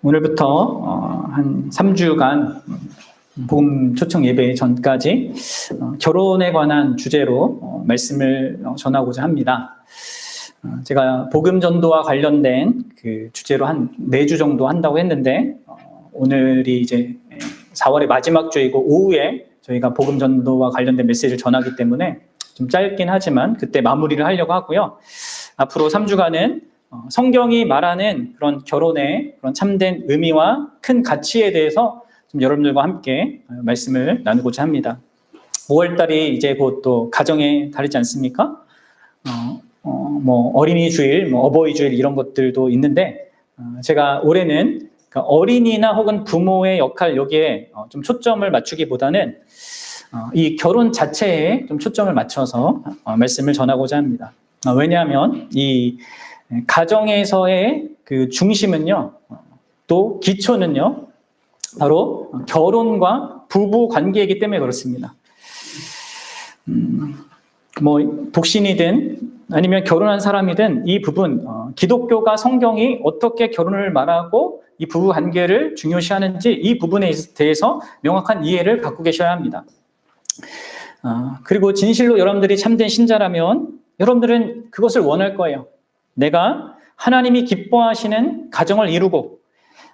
오늘부터 한 3주간 복음 초청 예배 전까지 결혼에 관한 주제로 말씀을 전하고자 합니다. 제가 복음 전도와 관련된 그 주제로 한 4주 정도 한다고 했는데 오늘이 이제 4월의 마지막 주이고 오후에 저희가 복음 전도와 관련된 메시지를 전하기 때문에 좀 짧긴 하지만 그때 마무리를 하려고 하고요. 앞으로 3주간은 성경이 말하는 그런 결혼의 그런 참된 의미와 큰 가치에 대해서 좀 여러분들과 함께 말씀을 나누고자 합니다. 5월달이 이제 곧 또 가정의 달이지 않습니까? 뭐 어린이 주일, 뭐 어버이 주일 이런 것들도 있는데 제가 올해는 어린이나 혹은 부모의 역할 여기에 좀 초점을 맞추기보다는 이 결혼 자체에 좀 초점을 맞춰서 말씀을 전하고자 합니다. 왜냐하면 이 가정에서의 그 중심은요, 또 기초는요, 바로 결혼과 부부 관계이기 때문에 그렇습니다. 뭐 독신이든 아니면 결혼한 사람이든 이 부분, 기독교가 성경이 어떻게 결혼을 말하고 이 부부 관계를 중요시하는지 이 부분에 대해서 명확한 이해를 갖고 계셔야 합니다. 그리고 진실로 여러분들이 참된 신자라면 여러분들은 그것을 원할 거예요. 내가 하나님이 기뻐하시는 가정을 이루고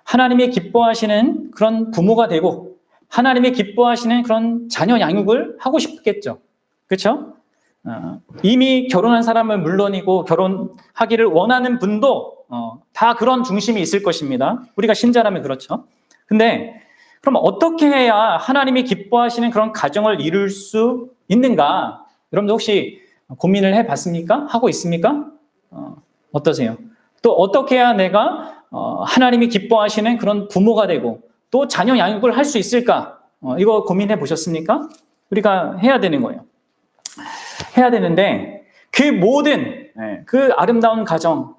하나님이 기뻐하시는 그런 부모가 되고 하나님이 기뻐하시는 그런 자녀 양육을 하고 싶겠죠. 그렇죠? 이미 결혼한 사람은 물론이고 결혼하기를 원하는 분도 다 그런 중심이 있을 것입니다. 우리가 신자라면 그렇죠. 근데 그럼 어떻게 해야 하나님이 기뻐하시는 그런 가정을 이룰 수 있는가? 여러분들 혹시 고민을 해봤습니까? 하고 있습니까? 어떠세요? 또 어떻게 해야 내가 하나님이 기뻐하시는 그런 부모가 되고 또 자녀 양육을 할 수 있을까? 이거 고민해 보셨습니까? 우리가 해야 되는 거예요. 해야 되는데 그 모든 그 아름다운 가정,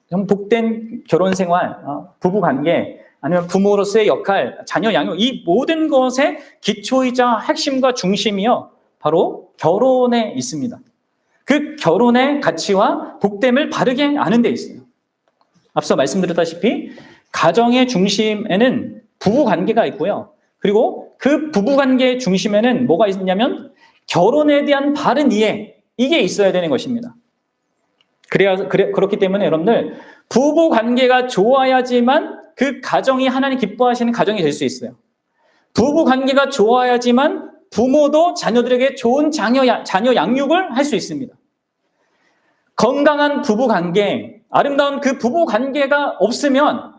복된 결혼 생활, 부부 관계, 아니면 부모로서의 역할, 자녀 양육 이 모든 것의 기초이자 핵심과 중심이요 바로 결혼에 있습니다. 그 결혼의 가치와 복됨을 바르게 아는 데 있어요. 앞서 말씀드렸다시피 가정의 중심에는 부부관계가 있고요. 그리고 그 부부관계의 중심에는 뭐가 있냐면 결혼에 대한 바른 이해, 이게 있어야 되는 것입니다. 그렇기 때문에 여러분들 부부관계가 좋아야지만 그 가정이 하나님 기뻐하시는 가정이 될 수 있어요. 부부관계가 좋아야지만 부모도 자녀들에게 좋은 자녀 양육을 할 수 있습니다. 건강한 부부관계, 아름다운 그 부부관계가 없으면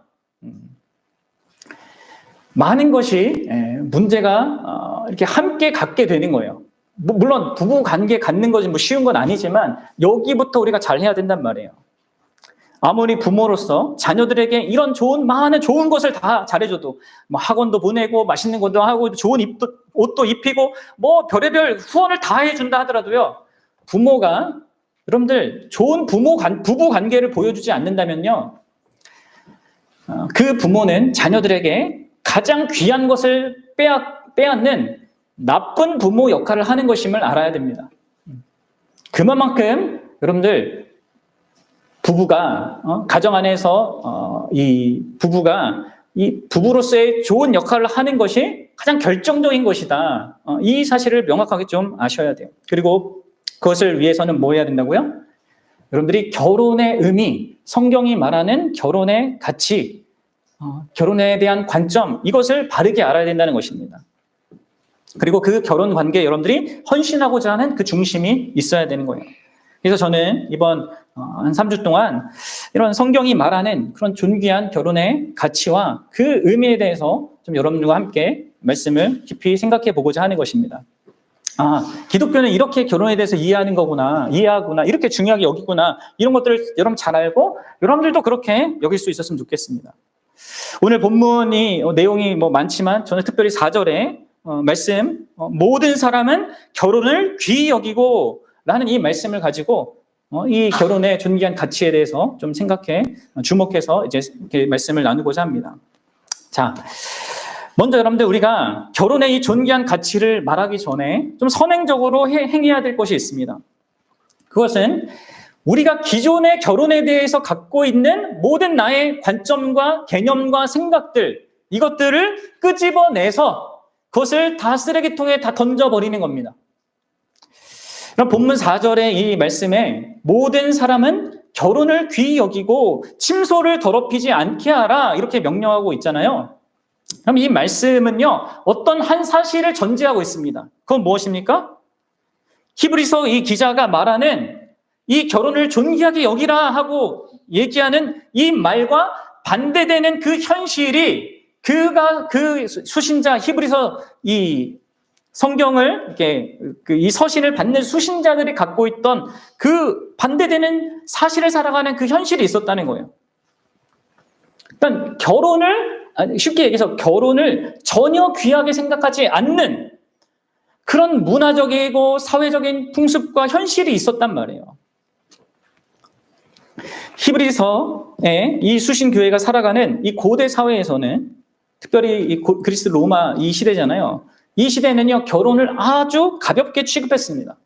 많은 것이 문제가 이렇게 함께 갖게 되는 거예요. 물론 부부관계 갖는 것이 뭐 쉬운 건 아니지만 여기부터 우리가 잘해야 된단 말이에요. 아무리 부모로서 자녀들에게 이런 많은 좋은 것을 다 잘해줘도 뭐 학원도 보내고 맛있는 것도 하고 좋은 옷도 입히고 뭐 별의별 후원을 다 해준다 하더라도요. 부모가 여러분들 좋은 부부 관계를 보여주지 않는다면요. 그 부모는 자녀들에게 가장 귀한 것을 빼앗는 나쁜 부모 역할을 하는 것임을 알아야 됩니다. 그만큼 여러분들 부부가 가정 안에서 이 부부가 이 부부로서의 좋은 역할을 하는 것이 가장 결정적인 것이다. 이 사실을 명확하게 좀 아셔야 돼요. 그리고 그것을 위해서는 뭐 해야 된다고요? 여러분들이 결혼의 의미, 성경이 말하는 결혼의 가치, 결혼에 대한 관점, 이것을 바르게 알아야 된다는 것입니다. 그리고 그 결혼 관계에 여러분들이 헌신하고자 하는 그 중심이 있어야 되는 거예요. 그래서 저는 이번 한 3주 동안 이런 성경이 말하는 그런 존귀한 결혼의 가치와 그 의미에 대해서 좀 여러분들과 함께 말씀을 깊이 생각해 보고자 하는 것입니다. 기독교는 이렇게 결혼에 대해서 이해하구나, 이렇게 중요하게 여기구나, 이런 것들을 여러분 잘 알고 여러분들도 그렇게 여길 수 있었으면 좋겠습니다. 오늘 본문이 내용이 뭐 많지만 저는 특별히 4절에 말씀, 모든 사람은 결혼을 귀히 여기고 라는 이 말씀을 가지고 이 결혼의 존귀한 가치에 대해서 좀 주목해서 이제 이렇게 말씀을 나누고자 합니다. 자, 먼저 여러분들 우리가 결혼의 이 존귀한 가치를 말하기 전에 좀 선행적으로 행해야 될 것이 있습니다. 그것은 우리가 기존의 결혼에 대해서 갖고 있는 모든 나의 관점과 개념과 생각들, 이것들을 끄집어내서 그것을 다 쓰레기통에 다 던져버리는 겁니다. 그럼 본문 4절의 이 말씀에 모든 사람은 결혼을 귀히 여기고 침소를 더럽히지 않게 하라 이렇게 명령하고 있잖아요. 그럼 이 말씀은요, 어떤 한 사실을 전제하고 있습니다. 그건 무엇입니까? 히브리서 이 기자가 말하는 이 결혼을 존귀하게 여기라 하고 얘기하는 이 말과 반대되는 그 현실이 그 수신자 히브리서 이 성경을 이렇게 이 서신을 받는 수신자들이 갖고 있던 그 반대되는 사실을 살아가는 그 현실이 있었다는 거예요. 그러니까 쉽게 얘기해서 결혼을 전혀 귀하게 생각하지 않는 그런 문화적이고 사회적인 풍습과 현실이 있었단 말이에요. 히브리서의 이 수신교회가 살아가는 이 고대 사회에서는 특별히 이 그리스 로마 이 시대잖아요. 이 시대는요, 결혼을 아주 가볍게 취급했습니다.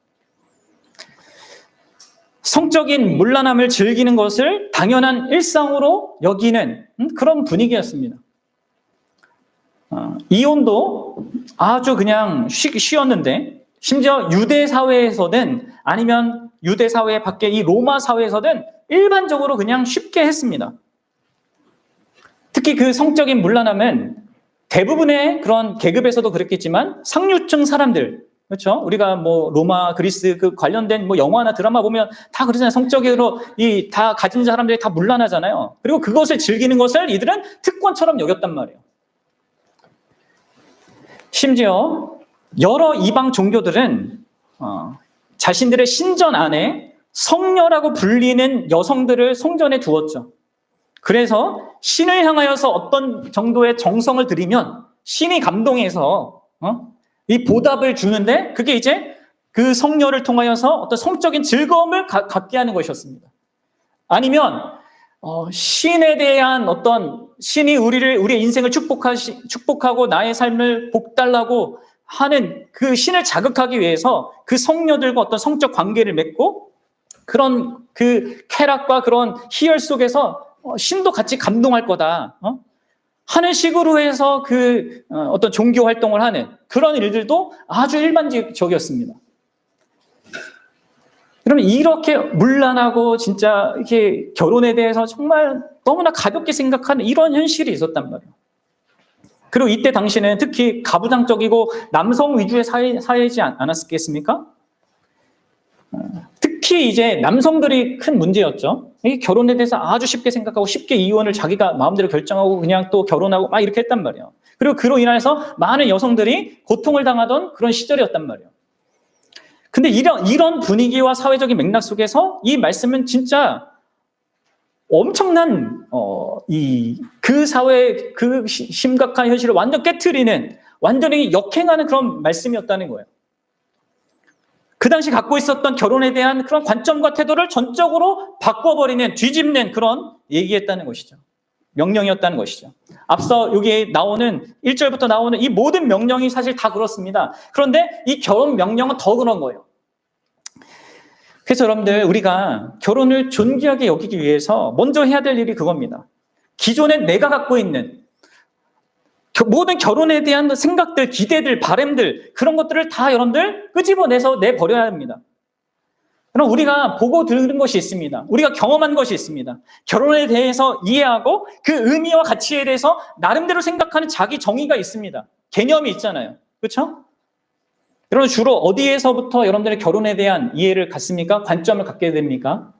성적인 문란함을 즐기는 것을 당연한 일상으로 여기는 그런 분위기였습니다. 이혼도 아주 그냥 쉬웠는데, 심지어 유대 사회에서든 아니면 유대 사회 밖에 이 로마 사회에서든 일반적으로 그냥 쉽게 했습니다. 특히 그 성적인 문란함은 대부분의 그런 계급에서도 그랬겠지만 상류층 사람들, 그렇죠? 우리가 뭐 로마, 그리스 그 관련된 뭐 영화나 드라마 보면 다 그러잖아요. 성적으로 다 가진 사람들이 다 문란하잖아요. 그리고 그것을 즐기는 것을 이들은 특권처럼 여겼단 말이에요. 심지어 여러 이방 종교들은 자신들의 신전 안에 성녀라고 불리는 여성들을 성전에 두었죠. 그래서 신을 향하여서 어떤 정도의 정성을 들이면 신이 감동해서 이 보답을 주는데 그게 이제 그 성녀를 통하여서 어떤 성적인 즐거움을 갖게 하는 것이었습니다. 아니면 신에 대한 어떤 신이 우리의 인생을 축복하고 나의 삶을 복달라고 하는 그 신을 자극하기 위해서 그 성녀들과 어떤 성적 관계를 맺고 그런 그 쾌락과 그런 희열 속에서 신도 같이 감동할 거다 하는 식으로 해서 그 어떤 종교 활동을 하는 그런 일들도 아주 일반적이었습니다. 그러면 이렇게 문란하고 진짜 이렇게 결혼에 대해서 정말 너무나 가볍게 생각하는 이런 현실이 있었단 말이에요. 그리고 이때 당시는 특히 가부장적이고 남성 위주의 사회이지 않았겠습니까? 특히 이제 남성들이 큰 문제였죠. 이 결혼에 대해서 아주 쉽게 생각하고 쉽게 이혼을 자기가 마음대로 결정하고 그냥 또 결혼하고 막 이렇게 했단 말이에요. 그리고 그로 인해서 많은 여성들이 고통을 당하던 그런 시절이었단 말이에요. 근데 이런 분위기와 사회적인 맥락 속에서 이 말씀은 진짜 엄청난 그 사회의 그 심각한 현실을 완전 깨트리는 완전히 역행하는 그런 말씀이었다는 거예요. 그 당시 갖고 있었던 결혼에 대한 그런 관점과 태도를 전적으로 바꿔버리는 뒤집는 그런 얘기였다는 것이죠. 명령이었다는 것이죠. 앞서 여기에 나오는 1절부터 나오는 이 모든 명령이 사실 다 그렇습니다. 그런데 이 결혼 명령은 더 그런 거예요. 그래서 여러분들 우리가 결혼을 존귀하게 여기기 위해서 먼저 해야 될 일이 그겁니다. 기존에 내가 갖고 있는 모든 결혼에 대한 생각들, 기대들, 바람들 그런 것들을 다 여러분들 끄집어내서 내버려야 합니다. 그럼 우리가 보고 들은 것이 있습니다. 우리가 경험한 것이 있습니다. 결혼에 대해서 이해하고 그 의미와 가치에 대해서 나름대로 생각하는 자기 정의가 있습니다. 개념이 있잖아요. 그렇죠? 여러분 주로 어디에서부터 여러분들의 결혼에 대한 이해를 갖습니까? 관점을 갖게 됩니까?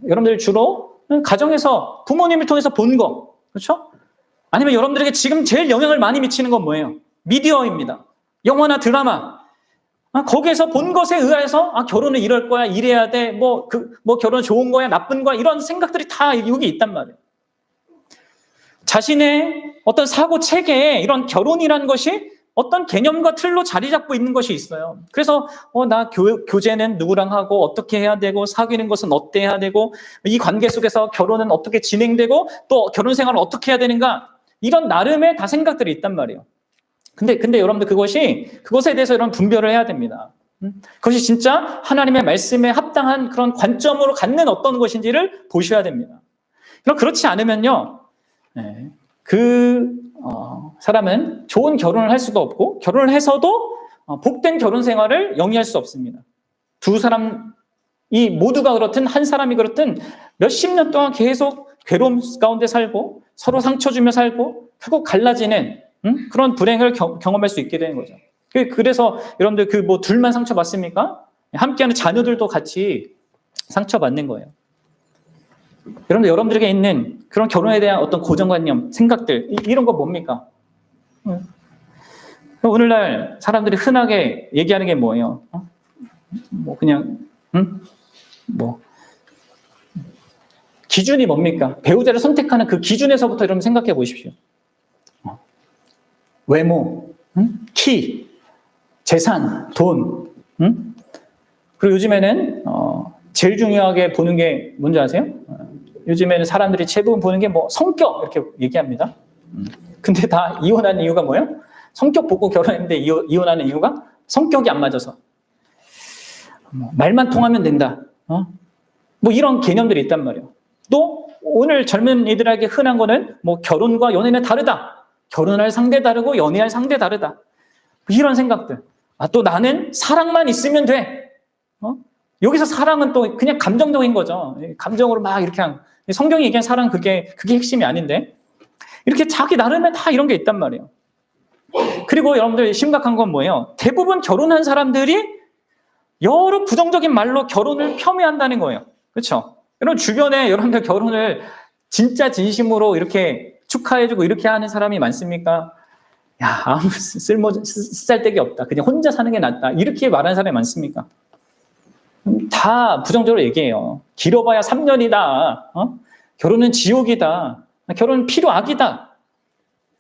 여러분들 주로 가정에서 부모님을 통해서 본 거, 그렇죠? 아니면 여러분들에게 지금 제일 영향을 많이 미치는 건 뭐예요? 미디어입니다. 영화나 드라마. 거기에서 본 것에 의해서 결혼은 이럴 거야, 이래야 돼, 뭐 결혼 좋은 거야, 나쁜 거야 이런 생각들이 다 여기 있단 말이에요. 자신의 어떤 사고 체계에 이런 결혼이라는 것이 어떤 개념과 틀로 자리 잡고 있는 것이 있어요. 그래서 나 교제는 누구랑 하고 어떻게 해야 되고 사귀는 것은 어때 해야 되고 이 관계 속에서 결혼은 어떻게 진행되고 또 결혼 생활을 어떻게 해야 되는가 이런 나름의 다 생각들이 있단 말이에요. 근데 여러분들 그것에 대해서 여러분 분별을 해야 됩니다. 그것이 진짜 하나님의 말씀에 합당한 그런 관점으로 갖는 어떤 것인지를 보셔야 됩니다. 그럼 그렇지 않으면요, 사람은 좋은 결혼을 할 수도 없고, 결혼을 해서도 복된 결혼 생활을 영위할 수 없습니다. 두 사람이 모두가 그렇든 한 사람이 그렇든 몇십 년 동안 계속 괴로움 가운데 살고 서로 상처 주며 살고 결국 갈라지는 그런 불행을 경험할 수 있게 되는 거죠. 그래서 여러분들 둘만 상처받습니까? 함께하는 자녀들도 같이 상처받는 거예요. 여러분들에게 있는 그런 결혼에 대한 어떤 고정관념, 생각들, 이런 거 뭡니까? 오늘날 사람들이 흔하게 얘기하는 게 뭐예요? 기준이 뭡니까? 배우자를 선택하는 그 기준에서부터 여러분 생각해 보십시오. 외모, 키, 재산, 돈, 그리고 요즘에는 제일 중요하게 보는 게 뭔지 아세요? 요즘에는 사람들이 대부분 보는 게 성격 이렇게 얘기합니다. 근데 다 이혼하는 이유가 뭐예요? 성격 보고 결혼했는데 이혼하는 이유가 성격이 안 맞아서. 말만 통하면 된다. 이런 개념들이 있단 말이에요. 또 오늘 젊은이들에게 흔한 거는 결혼과 연애는 다르다. 결혼할 상대 다르고 연애할 상대 다르다. 이런 생각들. 또 나는 사랑만 있으면 돼. 여기서 사랑은 또 그냥 감정적인 거죠. 감정으로 막 이렇게 성경이 얘기한 사랑 그게 핵심이 아닌데 이렇게 자기 나름의 다 이런 게 있단 말이에요. 그리고 여러분들 심각한 건 뭐예요? 대부분 결혼한 사람들이 여러 부정적인 말로 결혼을 폄훼한다는 거예요. 그렇죠? 여러분 주변에 여러분들 결혼을 진짜 진심으로 이렇게 축하해주고 이렇게 하는 사람이 많습니까? 야, 아무 쓰잘데기 없다. 그냥 혼자 사는 게 낫다. 이렇게 말하는 사람이 많습니까? 다 부정적으로 얘기해요. 길어봐야 3년이다. 결혼은 지옥이다. 결혼은 필요악이다.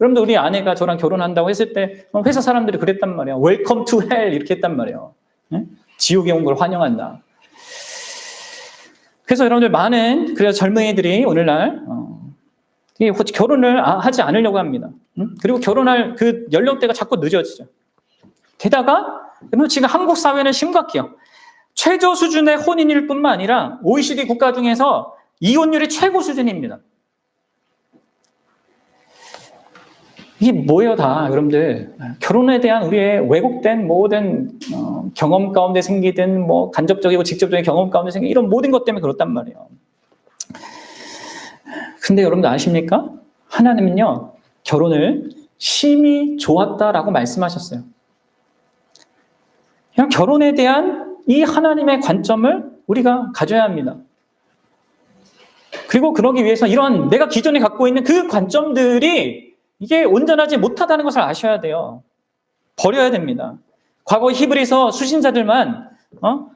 여러분들 우리 아내가 저랑 결혼한다고 했을 때 회사 사람들이 그랬단 말이에요. 웰컴 투 헬 이렇게 했단 말이에요. 지옥에 온 걸 환영한다. 그래서 여러분들 많은 그래서 젊은이들이 오늘날 결혼을 하지 않으려고 합니다. 그리고 결혼할 그 연령대가 자꾸 늦어지죠. 게다가 지금 한국 사회는 심각해요. 최저 수준의 혼인일 뿐만 아니라 OECD 국가 중에서 이혼율이 최고 수준입니다. 이게 뭐예요 다 여러분들. 결혼에 대한 우리의 왜곡된 모든 경험 가운데 생기든 간접적이고 직접적인 경험 가운데 생기는 이런 모든 것 때문에 그렇단 말이에요. 근데 여러분들 아십니까? 하나님은요 결혼을 심히 좋았다라고 말씀하셨어요. 그냥 결혼에 대한 이 하나님의 관점을 우리가 가져야 합니다. 그리고 그러기 위해서 이런 내가 기존에 갖고 있는 그 관점들이 이게 온전하지 못하다는 것을 아셔야 돼요. 버려야 됩니다. 과거 히브리서 수신자들만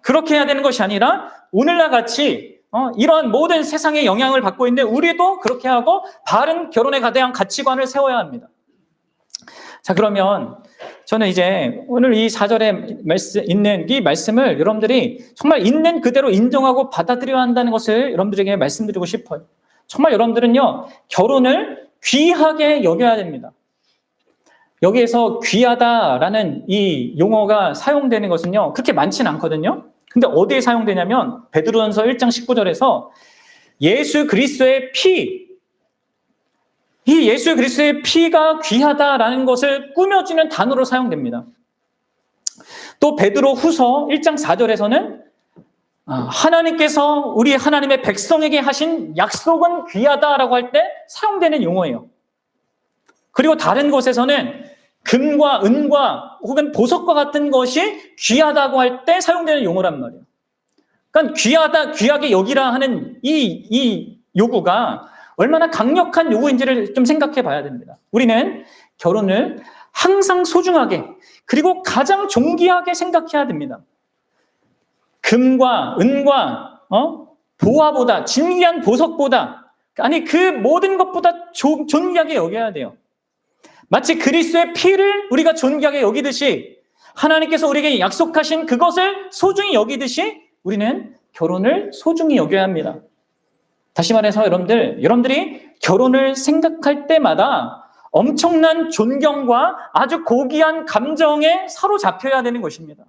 그렇게 해야 되는 것이 아니라 오늘날 같이 이런 모든 세상의 영향을 받고 있는데 우리도 그렇게 하고 바른 결혼에 대한 가치관을 세워야 합니다. 자, 그러면 저는 이제 오늘 이 4절에 있는 이 말씀을 여러분들이 정말 있는 그대로 인정하고 받아들여야 한다는 것을 여러분들에게 말씀드리고 싶어요. 정말 여러분들은요, 결혼을 귀하게 여겨야 됩니다. 여기에서 귀하다라는 이 용어가 사용되는 것은요, 그렇게 많지는 않거든요. 근데 어디에 사용되냐면 베드로전서 1장 19절에서 예수 그리스도의 피, 이 예수 그리스도의 피가 귀하다라는 것을 꾸며주는 단어로 사용됩니다. 또 베드로 후서 1장 4절에서는 하나님께서 우리 하나님의 백성에게 하신 약속은 귀하다라고 할 때 사용되는 용어예요. 그리고 다른 곳에서는 금과 은과 혹은 보석과 같은 것이 귀하다고 할 때 사용되는 용어란 말이에요. 그러니까 귀하다, 귀하게 여기라 하는 이 요구가 얼마나 강력한 요구인지를 좀 생각해 봐야 됩니다. 우리는 결혼을 항상 소중하게 그리고 가장 존귀하게 생각해야 됩니다. 금과 은과 보화보다 진귀한 보석보다 아니 그 모든 것보다 존귀하게 여겨야 돼요. 마치 그리스도의 피를 우리가 존귀하게 여기듯이 하나님께서 우리에게 약속하신 그것을 소중히 여기듯이 우리는 결혼을 소중히 여겨야 합니다. 다시 말해서 여러분들이 결혼을 생각할 때마다 엄청난 존경과 아주 고귀한 감정에 사로잡혀야 되는 것입니다.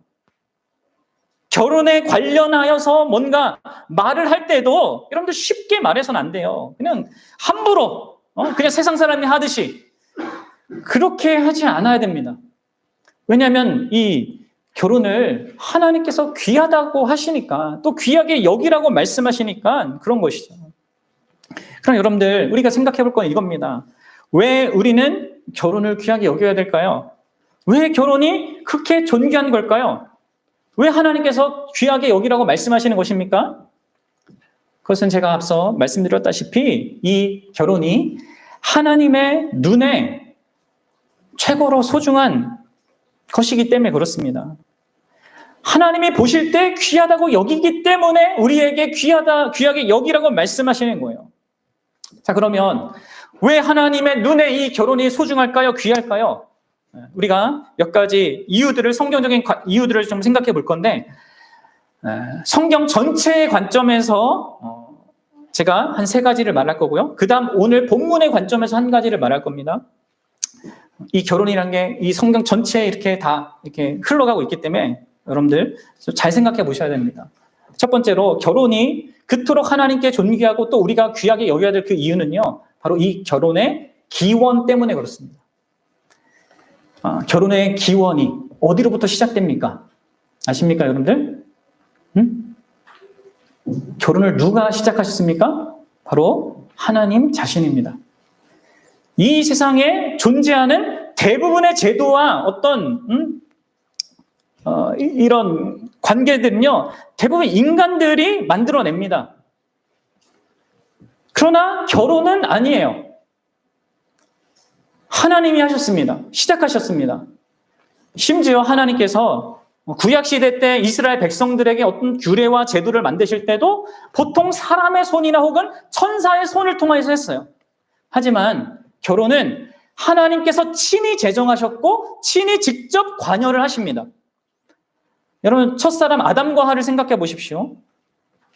결혼에 관련하여서 뭔가 말을 할 때도 여러분들 쉽게 말해서는 안 돼요. 그냥 함부로 그냥 세상 사람이 하듯이 그렇게 하지 않아야 됩니다. 왜냐하면 이 결혼을 하나님께서 귀하다고 하시니까, 또 귀하게 여기라고 말씀하시니까 그런 것이죠. 그럼 여러분들 우리가 생각해 볼 건 이겁니다. 왜 우리는 결혼을 귀하게 여겨야 될까요? 왜 결혼이 그렇게 존귀한 걸까요? 왜 하나님께서 귀하게 여기라고 말씀하시는 것입니까? 그것은 제가 앞서 말씀드렸다시피 이 결혼이 하나님의 눈에 최고로 소중한 것이기 때문에 그렇습니다. 하나님이 보실 때 귀하다고 여기기 때문에 우리에게 귀하게 여기라고 말씀하시는 거예요. 자, 그러면 왜 하나님의 눈에 이 결혼이 소중할까요? 귀할까요? 우리가 몇 가지 이유들을, 성경적인 이유들을 좀 생각해 볼 건데, 성경 전체의 관점에서 제가 한 3가지를 말할 거고요. 그 다음 오늘 본문의 관점에서 1가지를 말할 겁니다. 이 결혼이란 게 이 성경 전체에 이렇게 다 이렇게 흘러가고 있기 때문에 여러분들 잘 생각해 보셔야 됩니다. 첫 번째로, 결혼이 그토록 하나님께 존귀하고 또 우리가 귀하게 여겨야 될 그 이유는요, 바로 이 결혼의 기원 때문에 그렇습니다. 결혼의 기원이 어디로부터 시작됩니까? 아십니까, 여러분들? 결혼을 누가 시작하셨습니까? 바로 하나님 자신입니다. 이 세상에 존재하는 대부분의 제도와 어떤 이런 관계들은요, 대부분 인간들이 만들어냅니다. 그러나 결혼은 아니에요. 하나님이 하셨습니다. 시작하셨습니다. 심지어 하나님께서 구약시대 때 이스라엘 백성들에게 어떤 규례와 제도를 만드실 때도 보통 사람의 손이나 혹은 천사의 손을 통해서 했어요. 하지만 결혼은 하나님께서 친히 제정하셨고 친히 직접 관여를 하십니다. 여러분, 첫사람 아담과 하와를 생각해 보십시오.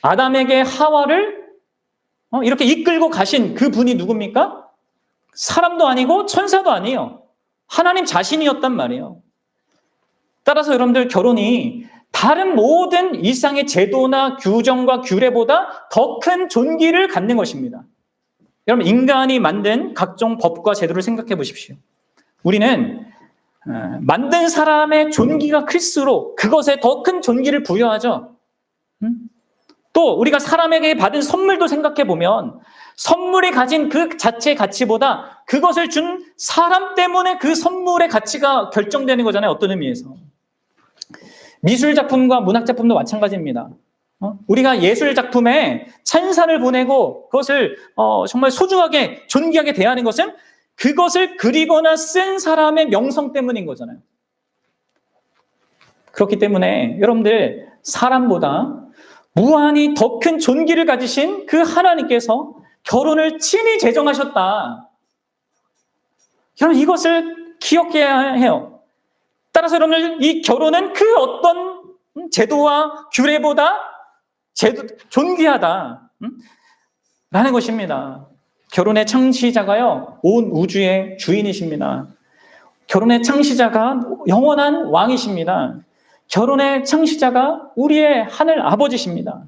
아담에게 하와를 이렇게 이끌고 가신 그 분이 누굽니까? 사람도 아니고 천사도 아니에요. 하나님 자신이었단 말이에요. 따라서 여러분들, 결혼이 다른 모든 일상의 제도나 규정과 규례보다 더 큰 존귀를 갖는 것입니다. 여러분, 인간이 만든 각종 법과 제도를 생각해 보십시오. 우리는 만든 사람의 존귀가 클수록 그것에 더 큰 존귀를 부여하죠. 또 우리가 사람에게 받은 선물도 생각해 보면 선물이 가진 그 자체의 가치보다 그것을 준 사람 때문에 그 선물의 가치가 결정되는 거잖아요. 어떤 의미에서. 미술작품과 문학작품도 마찬가지입니다. 우리가 예술작품에 찬사를 보내고 그것을 정말 소중하게 존귀하게 대하는 것은 그것을 그리거나 쓴 사람의 명성 때문인 거잖아요. 그렇기 때문에 여러분들, 사람보다 무한히 더 큰 존귀를 가지신 그 하나님께서 결혼을 친히 제정하셨다. 여러분, 이것을 기억해야 해요. 따라서 여러분들, 이 결혼은 그 어떤 제도와 규례보다 존귀하다 라는 것입니다. 결혼의 창시자가요, 온 우주의 주인이십니다. 결혼의 창시자가 영원한 왕이십니다. 결혼의 창시자가 우리의 하늘 아버지십니다.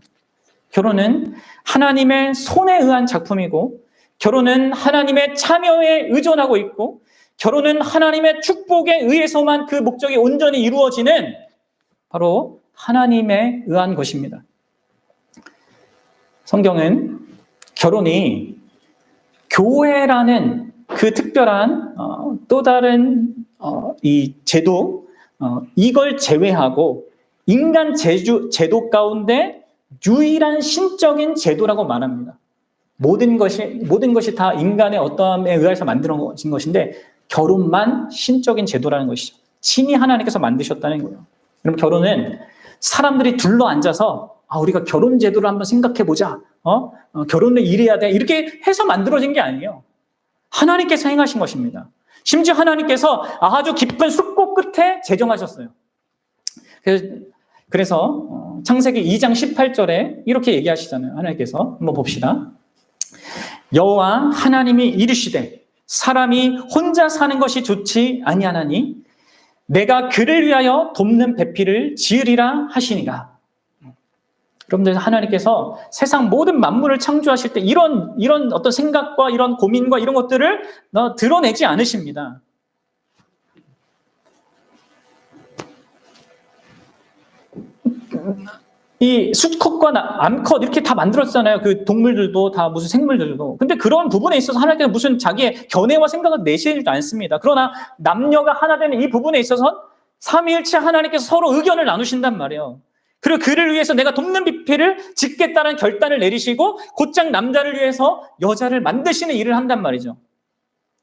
결혼은 하나님의 손에 의한 작품이고, 결혼은 하나님의 참여에 의존하고 있고, 결혼은 하나님의 축복에 의해서만 그 목적이 온전히 이루어지는 바로 하나님에 의한 것입니다. 성경은 결혼이 교회라는 그 특별한 또 다른 이 제도, 이걸 제외하고 인간 제도 가운데 유일한 신적인 제도라고 말합니다. 모든 것이 다 인간의 어떠함에 의해서 만들어진 것인데 결혼만 신적인 제도라는 것이죠. 친히 하나님께서 만드셨다는 거예요. 그럼 결혼은 사람들이 둘러 앉아서 우리가 결혼 제도를 한번 생각해 보자. 결혼을 이래야 돼. 이렇게 해서 만들어진 게 아니에요. 하나님께서 행하신 것입니다. 심지어 하나님께서 아주 깊은 숲곡 끝에 제정하셨어요. 그래서 창세기 2장 18절에 이렇게 얘기하시잖아요. 하나님께서 한번 봅시다. 여호와 하나님이 이르시되 사람이 혼자 사는 것이 좋지 아니하나니 내가 그를 위하여 돕는 배필을 지으리라 하시니라. 여러분들 하나님께서 세상 모든 만물을 창조하실 때 이런 어떤 생각과 이런 고민과 이런 것들을 드러내지 않으십니다. 이 수컷과 암컷 이렇게 다 만들었잖아요. 그 동물들도 다 무슨 생물들도. 근데 그런 부분에 있어서 하나님께서 무슨 자기의 견해와 생각을 내시지도 않습니다. 그러나 남녀가 하나 되는 이 부분에 있어서 삼위일체 하나님께서 서로 의견을 나누신단 말이에요. 그리고 그를 위해서 내가 돕는 비필을 짓겠다는 결단을 내리시고 곧장 남자를 위해서 여자를 만드시는 일을 한단 말이죠.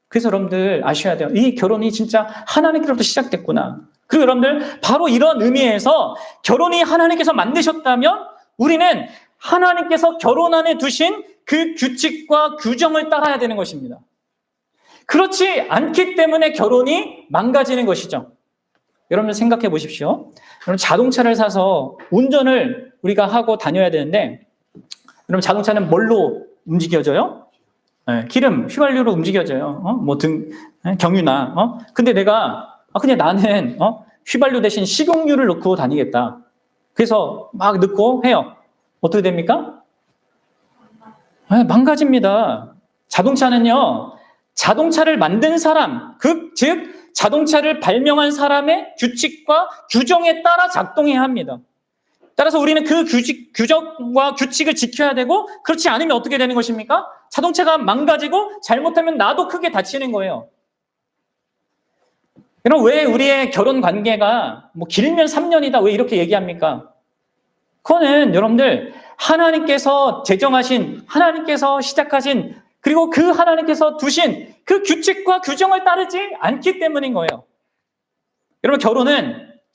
그래서 여러분들 아셔야 돼요. 이 결혼이 진짜 하나님께로부터 시작됐구나. 그리고 여러분들 바로 이런 의미에서 결혼이 하나님께서 만드셨다면 우리는 하나님께서 결혼 안에 두신 그 규칙과 규정을 따라야 되는 것입니다. 그렇지 않기 때문에 결혼이 망가지는 것이죠. 여러분들 생각해 보십시오. 여러분 자동차를 사서 운전을 우리가 하고 다녀야 되는데 여러분 자동차는 뭘로 움직여져요? 네, 기름, 휘발유로 움직여져요. 경유나. 근데 내가 그냥 나는 휘발유 대신 식용유를 넣고 다니겠다. 그래서 막 넣고 해요. 어떻게 됩니까? 네, 망가집니다. 자동차는요. 자동차를 만든 사람, 즉 자동차를 발명한 사람의 규칙과 규정에 따라 작동해야 합니다. 따라서 우리는 그 규정과 규칙을 지켜야 되고 그렇지 않으면 어떻게 되는 것입니까? 자동차가 망가지고 잘못하면 나도 크게 다치는 거예요. 그럼 왜 우리의 결혼 관계가 길면 3년이다 왜 이렇게 얘기합니까? 그거는 여러분들 하나님께서 제정하신, 하나님께서 시작하신 그리고 그 하나님께서 두신 그 규칙과 규정을 따르지 않기 때문인 거예요. 여러분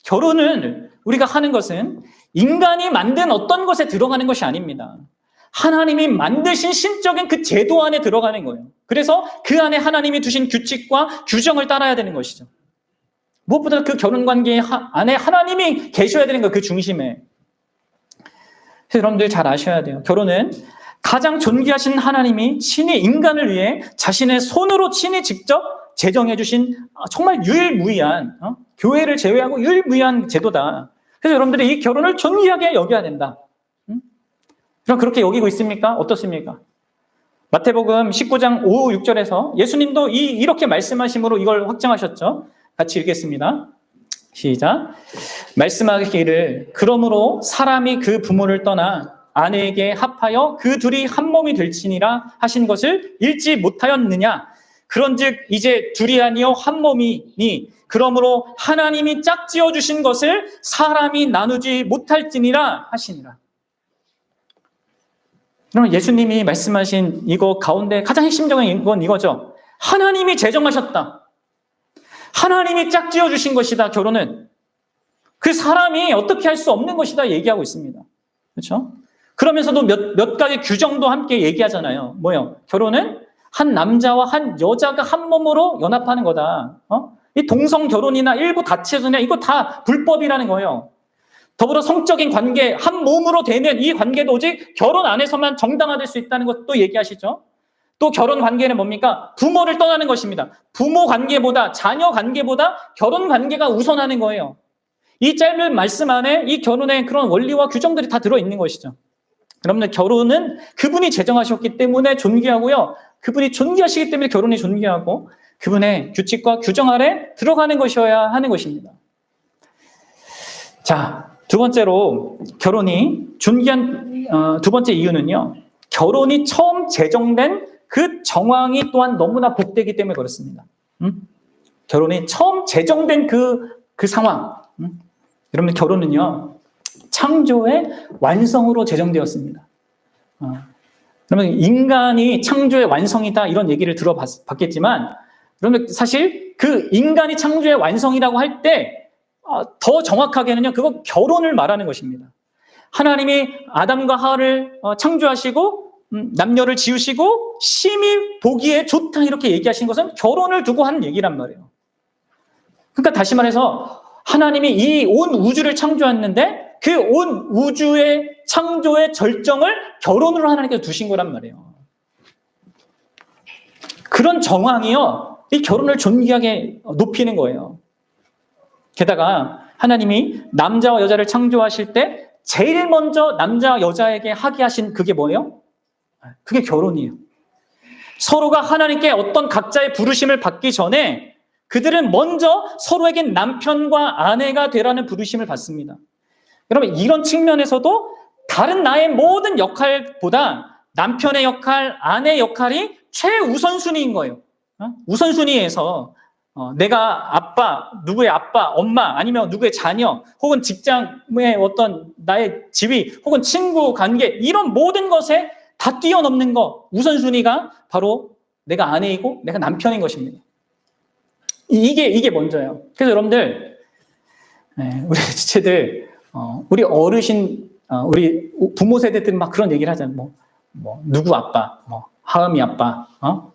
결혼을 우리가 하는 것은 인간이 만든 어떤 것에 들어가는 것이 아닙니다. 하나님이 만드신 신적인 그 제도 안에 들어가는 거예요. 그래서 그 안에 하나님이 두신 규칙과 규정을 따라야 되는 것이죠. 무엇보다 그 결혼관계 안에 하나님이 계셔야 되는 거예요. 그 중심에. 그래서 여러분들 잘 아셔야 돼요. 결혼은 가장 존귀하신 하나님이 친히 인간을 위해 자신의 손으로 친히 직접 제정해 주신 정말 유일무이한 교회를 제외하고 유일무이한 제도다. 그래서 여러분들이 이 결혼을 존귀하게 여겨야 된다. 그럼 그렇게 여기고 있습니까? 어떻습니까? 마태복음 19장 5, 6절에서 예수님도 이렇게 말씀하심으로 이걸 확정하셨죠. 같이 읽겠습니다. 시작. 말씀하기를 그러므로 사람이 그 부모를 떠나 아내에게 합하여 그 둘이 한 몸이 될지니라 하신 것을 읽지 못하였느냐? 그런즉 이제 둘이 아니요 한 몸이니 그러므로 하나님이 짝지어 주신 것을 사람이 나누지 못할지니라 하시니라. 그럼 예수님이 말씀하신 이거 가운데 가장 핵심적인 건 이거죠. 하나님이 제정하셨다. 하나님이 짝지어 주신 것이다. 결혼은 그 사람이 어떻게 할 수 없는 것이다 얘기하고 있습니다. 그렇죠? 그러면서도 몇 가지 규정도 함께 얘기하잖아요. 뭐요? 결혼은 한 남자와 한 여자가 한 몸으로 연합하는 거다. 이 동성 결혼이나 일부 다체전이나 이거 다 불법이라는 거예요. 더불어 성적인 관계, 한 몸으로 되는 이 관계도 오직 결혼 안에서만 정당화될 수 있다는 것도 얘기하시죠. 또 결혼 관계는 뭡니까? 부모를 떠나는 것입니다. 부모 관계보다, 자녀 관계보다 결혼 관계가 우선하는 거예요. 이 짧은 말씀 안에 이 결혼의 그런 원리와 규정들이 다 들어있는 것이죠. 여러분들 결혼은 그분이 제정하셨기 때문에 존귀하고요. 그분이 존귀하시기 때문에 결혼이 존귀하고 그분의 규칙과 규정 아래 들어가는 것이어야 하는 것입니다. 자, 두 번째로 결혼이 존귀한 두 번째 이유는요. 결혼이 처음 제정된 그 정황이 또한 너무나 복되기 때문에 그렇습니다. 결혼이 처음 제정된 그 상황. 여러분 결혼은요. 창조의 완성으로 제정되었습니다. 그러면 인간이 창조의 완성이다 이런 얘기를 들어봤겠지만 그러면 사실 그 인간이 창조의 완성이라고 할 때 더 정확하게는요. 그거 결혼을 말하는 것입니다. 하나님이 아담과 하와를 창조하시고 남녀를 지으시고 심히 보기에 좋다 이렇게 얘기하신 것은 결혼을 두고 한 얘기란 말이에요. 그러니까 다시 말해서 하나님이 이 온 우주를 창조했는데 그 온 우주의 창조의 절정을 결혼으로 하나님께서 두신 거란 말이에요. 그런 정황이요. 이 결혼을 존귀하게 높이는 거예요. 게다가 하나님이 남자와 여자를 창조하실 때 제일 먼저 남자 여자에게 하게 하신 그게 뭐예요? 그게 결혼이에요. 서로가 하나님께 어떤 각자의 부르심을 받기 전에 그들은 먼저 서로에게 남편과 아내가 되라는 부르심을 받습니다. 여러분, 이런 측면에서도 다른 나의 모든 역할보다 남편의 역할, 아내의 역할이 최우선순위인 거예요. 우선순위에서 내가 아빠, 누구의 아빠, 엄마, 아니면 누구의 자녀, 혹은 직장의 어떤 나의 지위, 혹은 친구 관계, 이런 모든 것에 다 뛰어넘는 거, 우선순위가 바로 내가 아내이고 내가 남편인 것입니다. 이게 먼저예요. 그래서 여러분들, 우리 지체들, 우리 어르신, 우리 부모 세대들은 막 그런 얘기를 하잖아요. 누구 아빠, 하음이 아빠,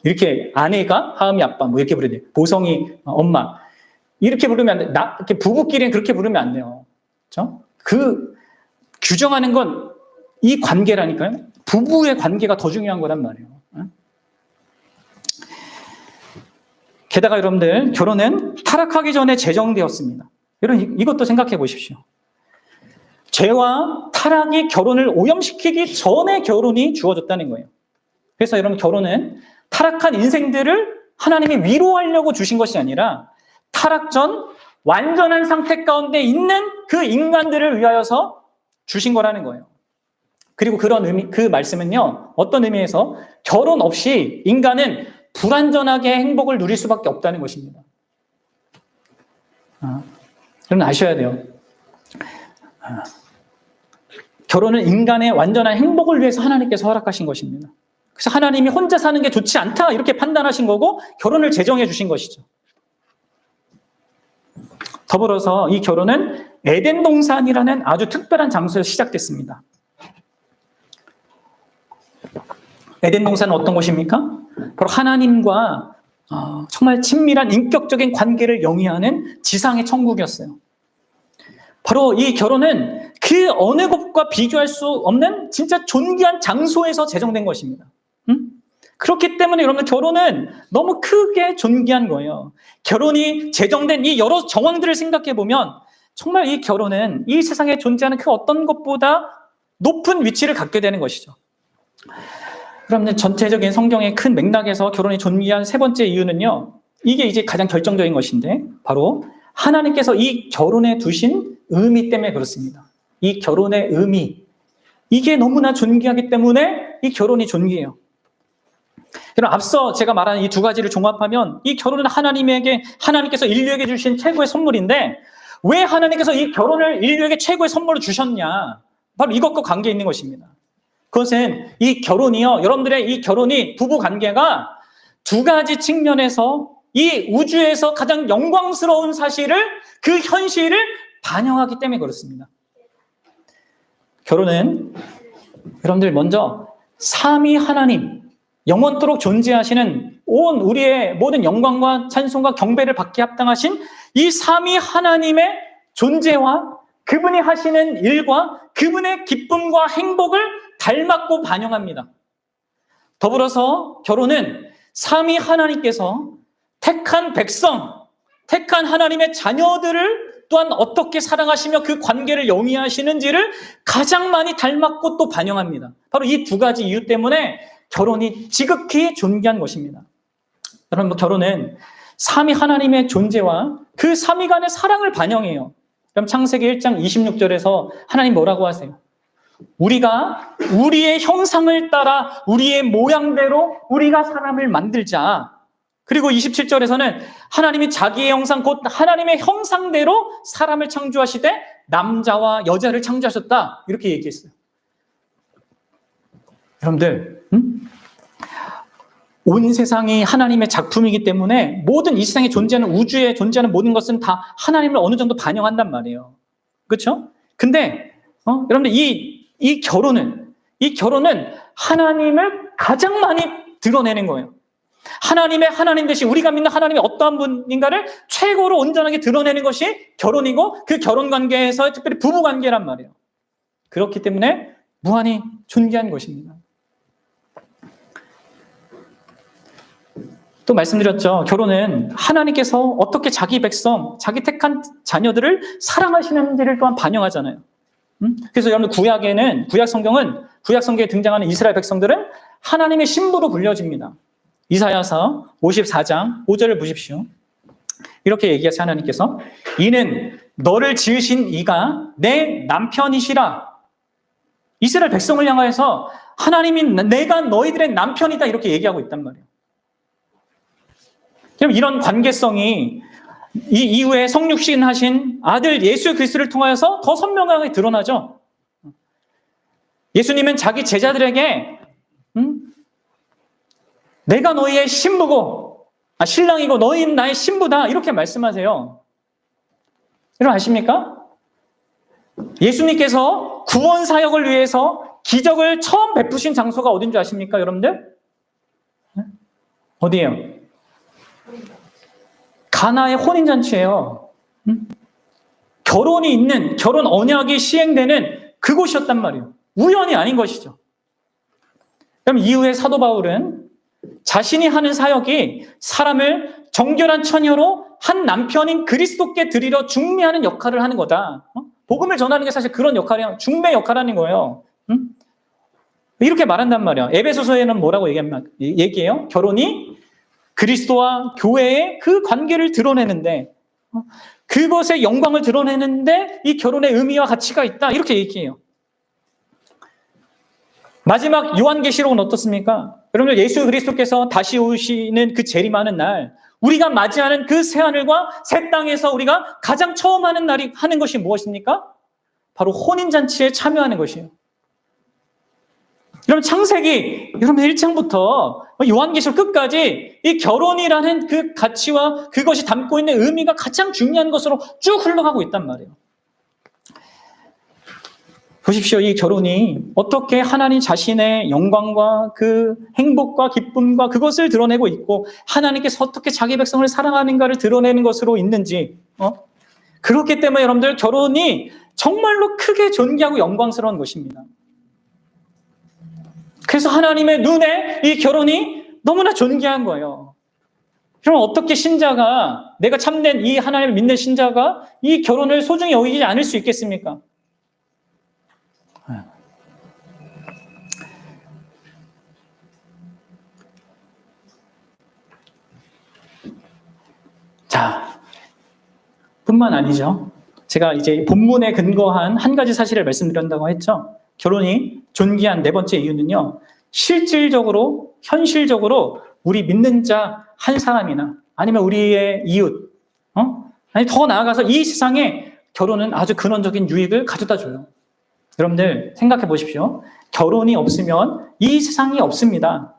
이렇게 아내가 하음이 아빠, 이렇게 부르야 돼요. 보성이 엄마. 이렇게 부르면 안 돼. 이렇게 부부끼리는 그렇게 부르면 안 돼요. 그렇죠? 그 규정하는 건 이 관계라니까요. 부부의 관계가 더 중요한 거란 말이에요. 게다가 여러분들, 결혼은 타락하기 전에 제정되었습니다. 여러분, 이것도 생각해 보십시오. 죄와 타락이 결혼을 오염시키기 전에 결혼이 주어졌다는 거예요. 그래서 여러분, 결혼은 타락한 인생들을 하나님이 위로하려고 주신 것이 아니라 타락 전 완전한 상태 가운데 있는 그 인간들을 위하여서 주신 거라는 거예요. 그리고 그런 의미, 그 말씀은요, 어떤 의미에서 결혼 없이 인간은 불완전하게 행복을 누릴 수밖에 없다는 것입니다. 여러분 아셔야 돼요. 결혼은 인간의 완전한 행복을 위해서 하나님께서 허락하신 것입니다. 그래서 하나님이 혼자 사는 게 좋지 않다 이렇게 판단하신 거고 결혼을 제정해 주신 것이죠. 더불어서 이 결혼은 에덴 동산이라는 아주 특별한 장소에서 시작됐습니다. 에덴 동산은 어떤 곳입니까? 바로 하나님과 정말 친밀한 인격적인 관계를 영위하는 지상의 천국이었어요. 바로 이 결혼은 그 어느 곳과 비교할 수 없는 진짜 존귀한 장소에서 제정된 것입니다. 그렇기 때문에 여러분, 결혼은 너무 크게 존귀한 거예요. 결혼이 제정된 이 여러 정황들을 생각해 보면 정말 이 결혼은 이 세상에 존재하는 그 어떤 것보다 높은 위치를 갖게 되는 것이죠. 그러면 전체적인 성경의 큰 맥락에서 결혼이 존귀한 세 번째 이유는요, 이게 이제 가장 결정적인 것인데 바로 하나님께서 이 결혼에 두신 의미 때문에 그렇습니다. 이 결혼의 의미, 이게 너무나 존귀하기 때문에 이 결혼이 존귀해요. 그럼 앞서 제가 말한 이 두 가지를 종합하면 이 결혼은 하나님께서 인류에게 주신 최고의 선물인데 왜 하나님께서 이 결혼을 인류에게 최고의 선물로 주셨냐? 바로 이것과 관계 있는 것입니다. 그것은 이 결혼이요, 여러분들의 이 결혼이 부부 관계가 두 가지 측면에서 이 우주에서 가장 영광스러운 사실을, 그 현실을 반영하기 때문에 그렇습니다. 결혼은 여러분들 먼저 삼위 하나님, 영원토록 존재하시는 온 우리의 모든 영광과 찬송과 경배를 받기에 합당하신 이 삼위 하나님의 존재와 그분이 하시는 일과 그분의 기쁨과 행복을 닮았고 반영합니다. 더불어서 결혼은 삼위 하나님께서 택한 백성, 택한 하나님의 자녀들을 또한 어떻게 사랑하시며 그 관계를 영위하시는지를 가장 많이 닮았고 또 반영합니다. 바로 이 두 가지 이유 때문에 결혼이 지극히 존귀한 것입니다. 여러분, 결혼은 삼위 하나님의 존재와 그 삼위 간의 사랑을 반영해요. 그럼 창세기 1장 26절에서 하나님 뭐라고 하세요? 우리가 우리의 형상을 따라 우리의 모양대로 우리가 사람을 만들자. 그리고 27절에서는 하나님이 자기의 형상, 곧 하나님의 형상대로 사람을 창조하시되 남자와 여자를 창조하셨다. 이렇게 얘기했어요. 여러분들, 온 세상이 하나님의 작품이기 때문에 모든 이 세상에 존재하는, 우주에 존재하는 모든 것은 다 하나님을 어느 정도 반영한단 말이에요. 그렇죠? 근데 여러분들 이 결혼은 하나님을 가장 많이 드러내는 거예요. 하나님 대신 우리가 믿는 하나님이 어떠한 분인가를 최고로 온전하게 드러내는 것이 결혼이고, 그 결혼 관계에서 특별히 부부 관계란 말이에요. 그렇기 때문에 무한히 존귀한 것입니다. 또 말씀드렸죠. 결혼은 하나님께서 어떻게 자기 백성, 자기 택한 자녀들을 사랑하시는지를 또한 반영하잖아요. 그래서 여러분 구약 성경에 등장하는 이스라엘 백성들은 하나님의 신부로 불려집니다. 이사야서 54장 5절을 보십시오. 이렇게 얘기하세요. 하나님께서 이는 너를 지으신 이가 내 남편이시라. 이스라엘 백성을 향하여서 하나님이 내가 너희들의 남편이다 이렇게 얘기하고 있단 말이에요. 그럼 이런 관계성이 이 이후에 성육신하신 아들 예수 그리스도를 통하여서 더 선명하게 드러나죠. 예수님은 자기 제자들에게 내가 너희의 신부고 신랑이고 너희는 나의 신부다 이렇게 말씀하세요. 여러분 아십니까? 예수님께서 구원 사역을 위해서 기적을 처음 베푸신 장소가 어딘 줄 아십니까, 여러분들? 어디예요? 가나의 혼인잔치예요. 결혼이 있는, 결혼 언약이 시행되는 그곳이었단 말이에요. 우연이 아닌 것이죠. 그럼 이후에 사도 바울은 자신이 하는 사역이 사람을 정결한 처녀로 한 남편인 그리스도께 드리려 중매하는 역할을 하는 거다. 복음을 전하는 게 사실 그런 역할이에요. 중매 역할하는 거예요. 이렇게 말한단 말이에요. 에베소서에는 뭐라고 얘기해요? 결혼이 그리스도와 교회의 그 관계를 드러내는데 그것의 영광을 드러내는데 이 결혼의 의미와 가치가 있다. 이렇게 얘기해요. 마지막 요한계시록은 어떻습니까? 여러분들 예수 그리스도께서 다시 오시는 그 재림하는 날 우리가 맞이하는 그 새하늘과 새 땅에서 우리가 가장 처음 하는 것이 무엇입니까? 바로 혼인잔치에 참여하는 것이에요. 여러분 창세기 여러분 1장부터 요한계시록 끝까지 이 결혼이라는 그 가치와 그것이 담고 있는 의미가 가장 중요한 것으로 쭉 흘러가고 있단 말이에요. 보십시오. 이 결혼이 어떻게 하나님 자신의 영광과 그 행복과 기쁨과 그것을 드러내고 있고 하나님께서 어떻게 자기 백성을 사랑하는가를 드러내는 것으로 있는지 그렇기 때문에 여러분들 결혼이 정말로 크게 존귀하고 영광스러운 것입니다. 그래서 하나님의 눈에 이 결혼이 너무나 존귀한 거예요. 그럼 어떻게 신자가 내가 참된 이 하나님을 믿는 신자가 이 결혼을 소중히 여기지 않을 수 있겠습니까? 자, 뿐만 아니죠. 제가 이제 본문에 근거한 한 가지 사실을 말씀드린다고 했죠. 결혼이 존귀한 네 번째 이유는요. 실질적으로, 현실적으로 우리 믿는 자 한 사람이나 아니면 우리의 이웃, 아니 더 나아가서 이 세상에 결혼은 아주 근원적인 유익을 가져다 줘요. 여러분들 생각해 보십시오. 결혼이 없으면 이 세상이 없습니다.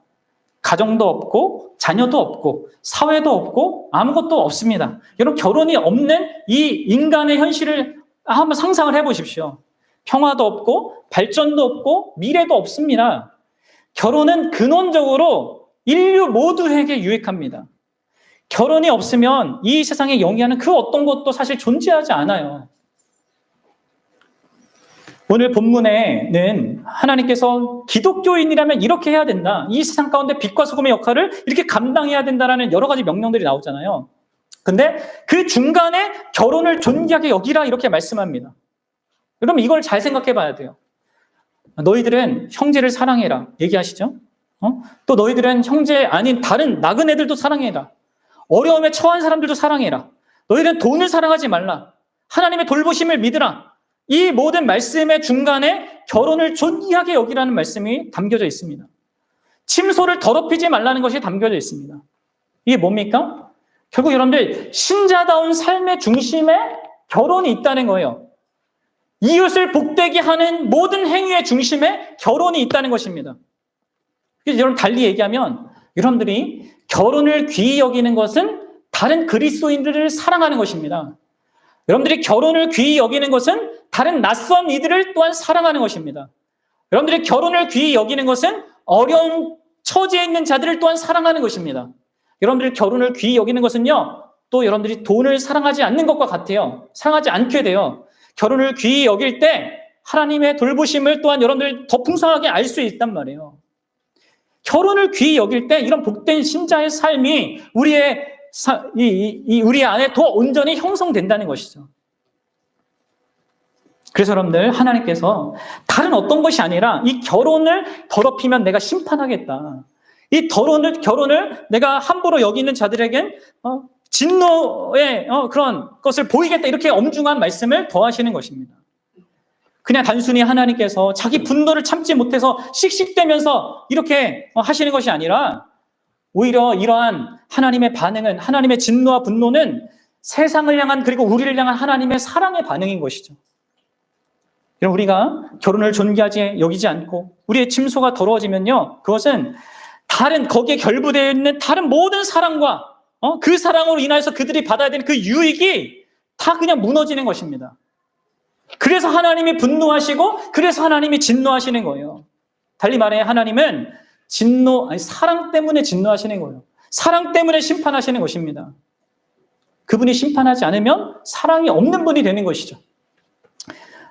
가정도 없고 자녀도 없고 사회도 없고 아무것도 없습니다. 여러분 결혼이 없는 이 인간의 현실을 한번 상상을 해보십시오. 평화도 없고 발전도 없고 미래도 없습니다. 결혼은 근원적으로 인류 모두에게 유익합니다. 결혼이 없으면 이 세상에 영위하는 그 어떤 것도 사실 존재하지 않아요. 오늘 본문에는 하나님께서 기독교인이라면 이렇게 해야 된다. 이 세상 가운데 빛과 소금의 역할을 이렇게 감당해야 된다라는 여러 가지 명령들이 나오잖아요. 근데 그 중간에 결혼을 존귀하게 여기라 이렇게 말씀합니다. 그럼 이걸 잘 생각해 봐야 돼요. 너희들은 형제를 사랑해라 얘기하시죠. 또 너희들은 형제 아닌 다른 나그네들도 사랑해라. 어려움에 처한 사람들도 사랑해라. 너희들은 돈을 사랑하지 말라. 하나님의 돌보심을 믿으라. 이 모든 말씀의 중간에 결혼을 존귀하게 여기라는 말씀이 담겨져 있습니다. 침소를 더럽히지 말라는 것이 담겨져 있습니다. 이게 뭡니까? 결국 여러분들 신자다운 삶의 중심에 결혼이 있다는 거예요. 이웃을 복되게 하는 모든 행위의 중심에 결혼이 있다는 것입니다. 그래서 여러분 달리 얘기하면 여러분들이 결혼을 귀히 여기는 것은 다른 그리스도인들을 사랑하는 것입니다. 여러분들이 결혼을 귀히 여기는 것은 다른 낯선 이들을 또한 사랑하는 것입니다. 여러분들이 결혼을 귀히 여기는 것은 어려운 처지에 있는 자들을 또한 사랑하는 것입니다. 여러분들이 결혼을 귀히 여기는 것은요, 또 여러분들이 돈을 사랑하지 않는 것과 같아요. 사랑하지 않게 돼요. 결혼을 귀히 여길 때 하나님의 돌보심을 또한 여러분들 더 풍성하게 알 수 있단 말이에요. 결혼을 귀히 여길 때 이런 복된 신자의 삶이 우리 안에 더 온전히 형성된다는 것이죠. 그래서 여러분들, 하나님께서 다른 어떤 것이 아니라 이 결혼을 더럽히면 내가 심판하겠다. 이 결혼을 내가 함부로 여기는 자들에겐 진노의 그런 것을 보이겠다. 이렇게 엄중한 말씀을 더하시는 것입니다. 그냥 단순히 하나님께서 자기 분노를 참지 못해서 씩씩대면서 이렇게 하시는 것이 아니라 오히려 이러한 하나님의 반응은, 하나님의 진노와 분노는 세상을 향한, 그리고 우리를 향한 하나님의 사랑의 반응인 것이죠. 우리가 결혼을 존귀하지 여기지 않고 우리의 침소가 더러워지면요, 그것은 다른, 거기에 결부되어 있는 다른 모든 사랑과 그 사랑으로 인하여서 그들이 받아야 되는 그 유익이 다 그냥 무너지는 것입니다. 그래서 하나님이 분노하시고, 그래서 하나님이 진노하시는 거예요. 달리 말해, 하나님은 사랑 때문에 진노하시는 거예요. 사랑 때문에 심판하시는 것입니다. 그분이 심판하지 않으면 사랑이 없는 분이 되는 것이죠.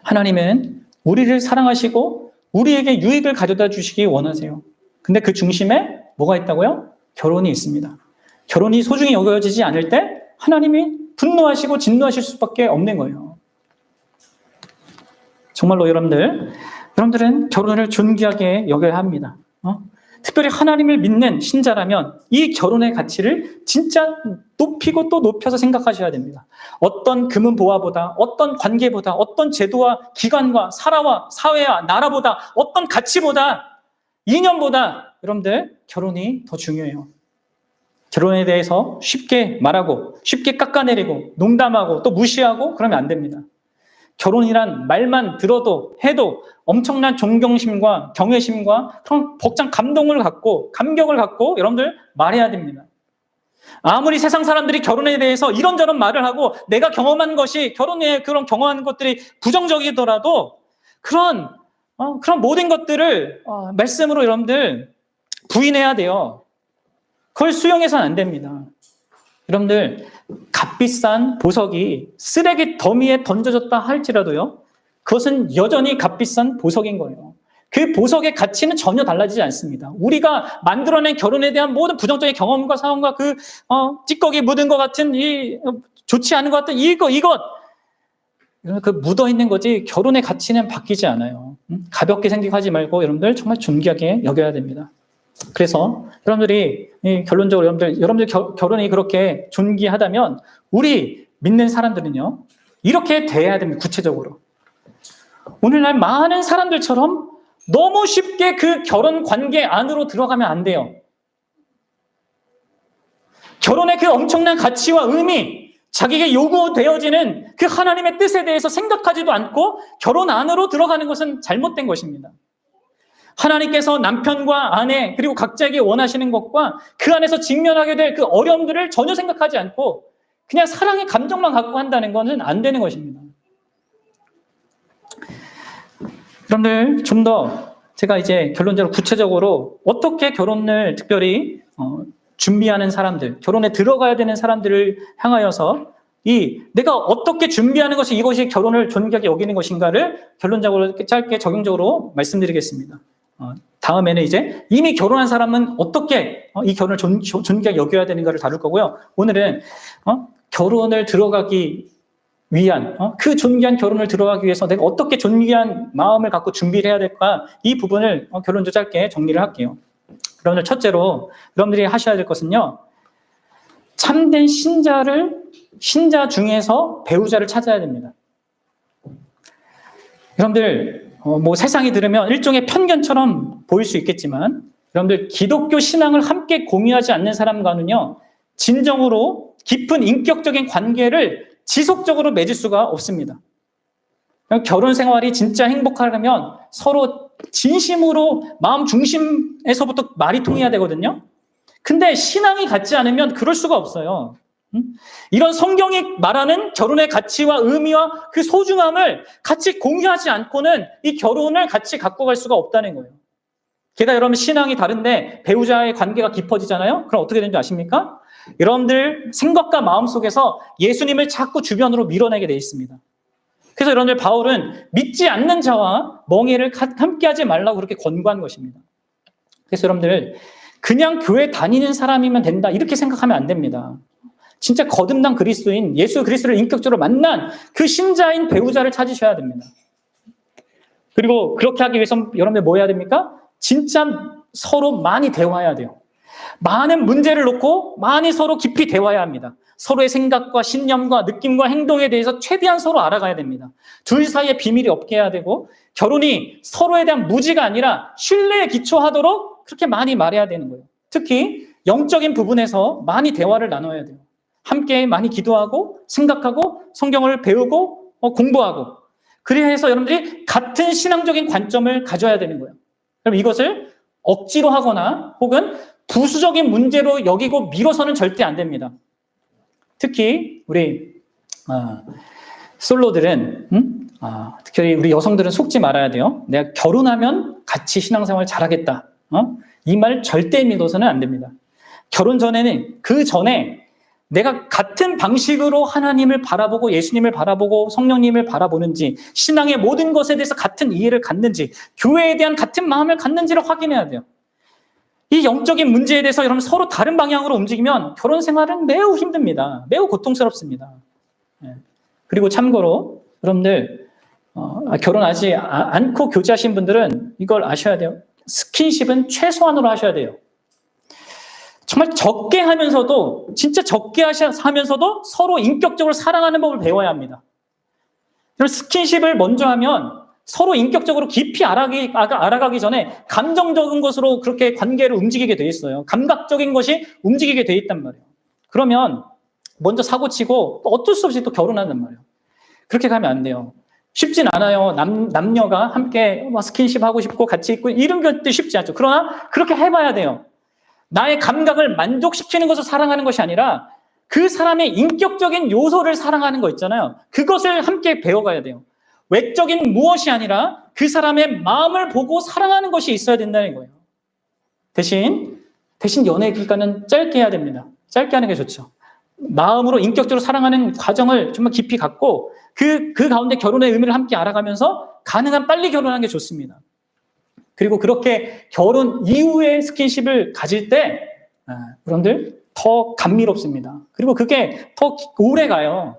하나님은 우리를 사랑하시고 우리에게 유익을 가져다 주시기 원하세요. 근데 그 중심에 뭐가 있다고요? 결혼이 있습니다. 결혼이 소중히 여겨지지 않을 때 하나님이 분노하시고 진노하실 수밖에 없는 거예요. 정말로 여러분들은 결혼을 존귀하게 여겨야 합니다. 특별히 하나님을 믿는 신자라면 이 결혼의 가치를 진짜 높이고 또 높여서 생각하셔야 됩니다. 어떤 금은 보화보다, 어떤 관계보다, 어떤 제도와 기관과 사회와 나라보다, 어떤 가치보다, 이념보다 여러분들 결혼이 더 중요해요. 결혼에 대해서 쉽게 말하고 쉽게 깎아내리고 농담하고 또 무시하고 그러면 안 됩니다. 결혼이란 말만 들어도 해도 엄청난 존경심과 경외심과 그런 벅찬 감동을 갖고, 감격을 갖고 여러분들 말해야 됩니다. 아무리 세상 사람들이 결혼에 대해서 이런저런 말을 하고 내가 경험한 것이, 결혼에 그런 경험한 것들이 부정적이더라도 그런 모든 것들을 말씀으로 여러분들 부인해야 돼요. 그걸 수용해서는 안 됩니다. 여러분들, 값비싼 보석이 쓰레기 더미에 던져졌다 할지라도요, 그것은 여전히 값비싼 보석인 거예요. 그 보석의 가치는 전혀 달라지지 않습니다. 우리가 만들어낸 결혼에 대한 모든 부정적인 경험과 상황과 그 찌꺼기 묻은 것 같은, 좋지 않은 것 같은 이것 그 묻어있는 거지, 결혼의 가치는 바뀌지 않아요. 가볍게 생각하지 말고 여러분들 정말 존귀하게 여겨야 됩니다. 그래서 여러분들이 결론적으로 여러분들 결혼이 그렇게 존귀하다면 우리 믿는 사람들은요, 이렇게 대해야 됩니다. 구체적으로 오늘날 많은 사람들처럼 너무 쉽게 그 결혼 관계 안으로 들어가면 안 돼요. 결혼의 그 엄청난 가치와 의미, 자기에게 요구되어지는 그 하나님의 뜻에 대해서 생각하지도 않고 결혼 안으로 들어가는 것은 잘못된 것입니다. 하나님께서 남편과 아내 그리고 각자에게 원하시는 것과 그 안에서 직면하게 될 그 어려움들을 전혀 생각하지 않고 그냥 사랑의 감정만 갖고 한다는 것은 안 되는 것입니다. 여러분들, 좀 더 제가 이제 결론적으로 구체적으로 어떻게 결혼을 특별히 준비하는 사람들, 결혼에 들어가야 되는 사람들을 향하여서 내가 어떻게 준비하는 것이 이것이 결혼을 존귀하게 여기는 것인가를 결론적으로 짧게 적용적으로 말씀드리겠습니다. 다음에는 이제 이미 결혼한 사람은 어떻게 이 결혼을 존귀하게 여겨야 되는가를 다룰 거고요. 오늘은 결혼을 들어가기 위한 그 존귀한 결혼을 들어가기 위해서 내가 어떻게 존귀한 마음을 갖고 준비를 해야 될까, 이 부분을 결론적으로 짧게 정리를 할게요. 여러분들, 첫째로 여러분들이 하셔야 될 것은요, 참된 신자 중에서 배우자를 찾아야 됩니다. 여러분들, 세상이 들으면 일종의 편견처럼 보일 수 있겠지만 여러분들, 기독교 신앙을 함께 공유하지 않는 사람과는요, 진정으로 깊은 인격적인 관계를 지속적으로 맺을 수가 없습니다. 결혼 생활이 진짜 행복하려면 서로 진심으로 마음 중심에서부터 말이 통해야 되거든요. 근데 신앙이 같지 않으면 그럴 수가 없어요. 이런 성경이 말하는 결혼의 가치와 의미와 그 소중함을 같이 공유하지 않고는 이 결혼을 같이 갖고 갈 수가 없다는 거예요. 게다가 여러분, 신앙이 다른데 배우자의 관계가 깊어지잖아요. 그럼 어떻게 되는지 아십니까? 여러분들 생각과 마음 속에서 예수님을 자꾸 주변으로 밀어내게 돼 있습니다. 그래서 여러분들, 바울은 믿지 않는 자와 멍에를 함께하지 말라고 그렇게 권고한 것입니다. 그래서 여러분들, 그냥 교회 다니는 사람이면 된다 이렇게 생각하면 안 됩니다. 진짜 거듭난 그리스도인 예수 그리스도를 인격적으로 만난 그 신자인 배우자를 찾으셔야 됩니다. 그리고 그렇게 하기 위해서 여러분들 뭐 해야 됩니까? 진짜 서로 많이 대화해야 돼요. 많은 문제를 놓고 많이 서로 깊이 대화해야 합니다. 서로의 생각과 신념과 느낌과 행동에 대해서 최대한 서로 알아가야 됩니다. 둘 사이에 비밀이 없게 해야 되고, 결혼이 서로에 대한 무지가 아니라 신뢰에 기초하도록 그렇게 많이 말해야 되는 거예요. 특히 영적인 부분에서 많이 대화를 나눠야 돼요. 함께 많이 기도하고 생각하고 성경을 배우고 공부하고, 그래야 해서 여러분들이 같은 신앙적인 관점을 가져야 되는 거예요. 그럼 이것을 억지로 하거나 혹은 부수적인 문제로 여기고 미뤄서는 절대 안 됩니다. 특히 우리 솔로들은 특히 우리 여성들은 속지 말아야 돼요. 내가 결혼하면 같이 신앙생활 잘하겠다. 이 말 절대 믿어서는 안 됩니다. 결혼 전에는, 그 전에 내가 같은 방식으로 하나님을 바라보고 예수님을 바라보고 성령님을 바라보는지, 신앙의 모든 것에 대해서 같은 이해를 갖는지, 교회에 대한 같은 마음을 갖는지를 확인해야 돼요. 이 영적인 문제에 대해서 여러분 서로 다른 방향으로 움직이면 결혼 생활은 매우 힘듭니다. 매우 고통스럽습니다. 그리고 참고로 여러분들 결혼하지 않고 교제하신 분들은 이걸 아셔야 돼요. 스킨십은 최소한으로 하셔야 돼요. 정말 적게 하면서도, 진짜 적게 하면서도 서로 인격적으로 사랑하는 법을 배워야 합니다. 스킨십을 먼저 하면 서로 인격적으로 깊이 알아가기 전에 감정적인 것으로 그렇게 관계를 움직이게 돼 있어요. 감각적인 것이 움직이게 돼 있단 말이에요. 그러면 먼저 사고치고 어쩔 수 없이 또 결혼한단 말이에요. 그렇게 가면 안 돼요. 쉽진 않아요. 남녀가 함께 스킨십 하고 싶고 같이 있고 이런 것도 쉽지 않죠. 그러나 그렇게 해봐야 돼요. 나의 감각을 만족시키는 것을 사랑하는 것이 아니라 그 사람의 인격적인 요소를 사랑하는 거 있잖아요. 그것을 함께 배워가야 돼요. 외적인 무엇이 아니라 그 사람의 마음을 보고 사랑하는 것이 있어야 된다는 거예요. 대신 연애의 길가는 짧게 해야 됩니다. 짧게 하는 게 좋죠. 마음으로 인격적으로 사랑하는 과정을 정말 깊이 갖고 그 가운데 결혼의 의미를 함께 알아가면서 가능한 빨리 결혼하는 게 좋습니다. 그리고 그렇게 결혼 이후에 스킨십을 가질 때 여러분들 더 감미롭습니다. 그리고 그게 더 오래 가요.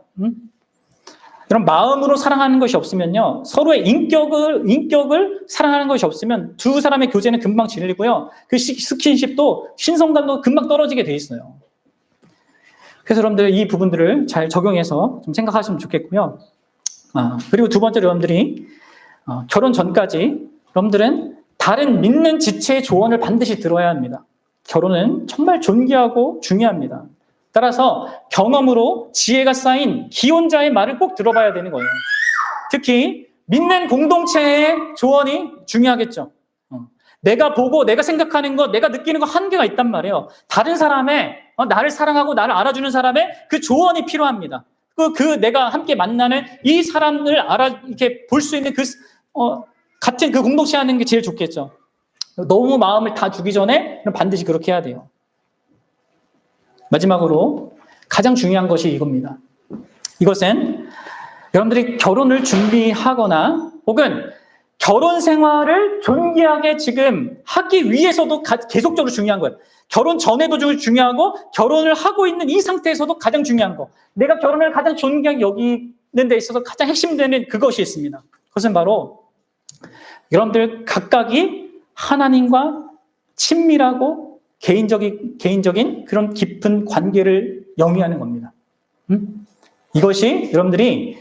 이런 마음으로 사랑하는 것이 없으면요, 서로의 인격을 사랑하는 것이 없으면 두 사람의 교제는 금방 질리고요, 그 스킨십도 신성감도 금방 떨어지게 돼 있어요. 그래서 여러분들 이 부분들을 잘 적용해서 좀 생각하시면 좋겠고요. 그리고 두 번째로 여러분들이 결혼 전까지 여러분들은 다른 믿는 지체의 조언을 반드시 들어야 합니다. 결혼은 정말 존귀하고 중요합니다. 따라서 경험으로 지혜가 쌓인 기혼자의 말을 꼭 들어봐야 되는 거예요. 특히 믿는 공동체의 조언이 중요하겠죠. 내가 보고 내가 생각하는 것, 내가 느끼는 것 한계가 있단 말이에요. 다른 사람의 나를 사랑하고 나를 알아주는 사람의 그 조언이 필요합니다. 내가 함께 만나는 이 사람을 이렇게 볼 수 있는 같은 그 공동체 하는 게 제일 좋겠죠. 너무 마음을 다 주기 전에 반드시 그렇게 해야 돼요. 마지막으로 가장 중요한 것이 이겁니다. 이것은 여러분들이 결혼을 준비하거나 혹은 결혼 생활을 존귀하게 지금 하기 위해서도 계속적으로 중요한 거예요. 결혼 전에도 중요하고 결혼을 하고 있는 이 상태에서도 가장 중요한 거. 내가 결혼을 가장 존귀하게 여기는 데 있어서 가장 핵심되는 그것이 있습니다. 그것은 바로 여러분들 각각이 하나님과 친밀하고 개인적인 그런 깊은 관계를 영위하는 겁니다. 이것이 여러분들이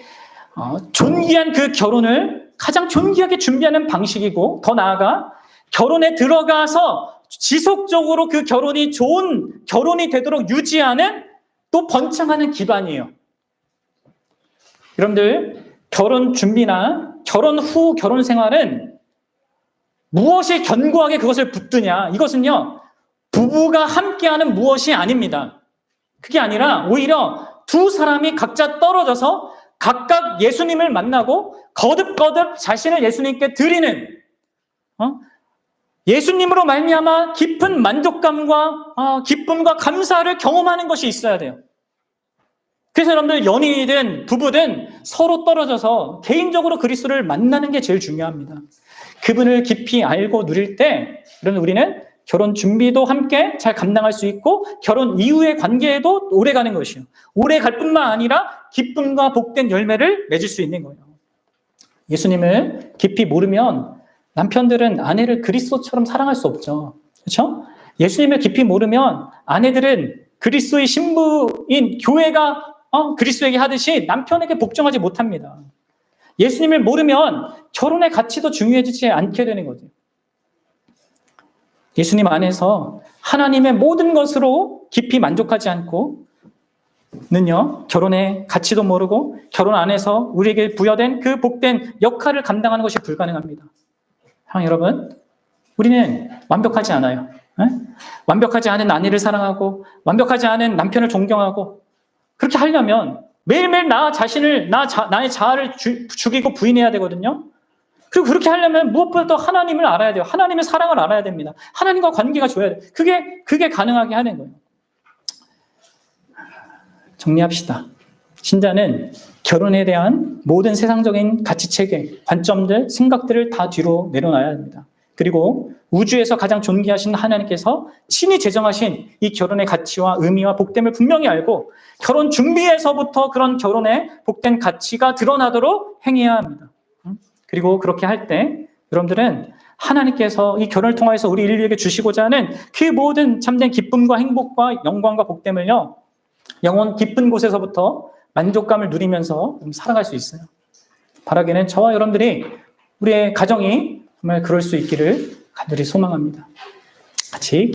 존귀한 그 결혼을 가장 존귀하게 준비하는 방식이고, 더 나아가 결혼에 들어가서 지속적으로 그 결혼이 좋은 결혼이 되도록 유지하는 또 번창하는 기반이에요. 여러분들 결혼 준비나 결혼 후 결혼 생활은 무엇이 견고하게 그것을 붙드냐, 이것은요 부부가 함께하는 무엇이 아닙니다. 그게 아니라 오히려 두 사람이 각자 떨어져서 각각 예수님을 만나고 거듭거듭 자신을 예수님께 드리는 예수님으로 말미암아 깊은 만족감과 기쁨과 감사를 경험하는 것이 있어야 돼요. 그래서 여러분들 연인이든 부부든 서로 떨어져서 개인적으로 그리스도를 만나는 게 제일 중요합니다. 그분을 깊이 알고 누릴 때 우리는 결혼 준비도 함께 잘 감당할 수 있고 결혼 이후의 관계에도 오래 가는 것이요. 오래 갈 뿐만 아니라 기쁨과 복된 열매를 맺을 수 있는 거예요. 예수님을 깊이 모르면 남편들은 아내를 그리스도처럼 사랑할 수 없죠. 그렇죠? 예수님을 깊이 모르면 아내들은 그리스도의 신부인 교회가 그리스도에게 하듯이 남편에게 복종하지 못합니다. 예수님을 모르면 결혼의 가치도 중요해지지 않게 되는 거죠. 예수님 안에서 하나님의 모든 것으로 깊이 만족하지 않고 는요, 결혼의 가치도 모르고 결혼 안에서 우리에게 부여된 그 복된 역할을 감당하는 것이 불가능합니다. 여러분, 우리는 완벽하지 않아요. 완벽하지 않은 아내를 사랑하고 완벽하지 않은 남편을 존경하고 그렇게 하려면 매일매일 나 자신을 나의 자아를 죽이고 부인해야 되거든요. 그리고 그렇게 하려면 무엇보다도 하나님을 알아야 돼요. 하나님의 사랑을 알아야 됩니다. 하나님과 관계가 좋아야 돼요. 그게 가능하게 하는 거예요. 정리합시다. 신자는 결혼에 대한 모든 세상적인 가치체계, 관점들, 생각들을 다 뒤로 내려놔야 합니다. 그리고 우주에서 가장 존귀하신 하나님께서 친히 제정하신 이 결혼의 가치와 의미와 복됨을 분명히 알고 결혼 준비에서부터 그런 결혼의 복된 가치가 드러나도록 행해야 합니다. 그리고 그렇게 할 때 여러분들은 하나님께서 이 결혼을 통해서 우리 인류에게 주시고자 하는 그 모든 참된 기쁨과 행복과 영광과 복됨을요, 영원 깊은 곳에서부터 만족감을 누리면서 살아갈 수 있어요. 바라기는 저와 여러분들이 우리의 가정이 정말 그럴 수 있기를 간절히 소망합니다. 같이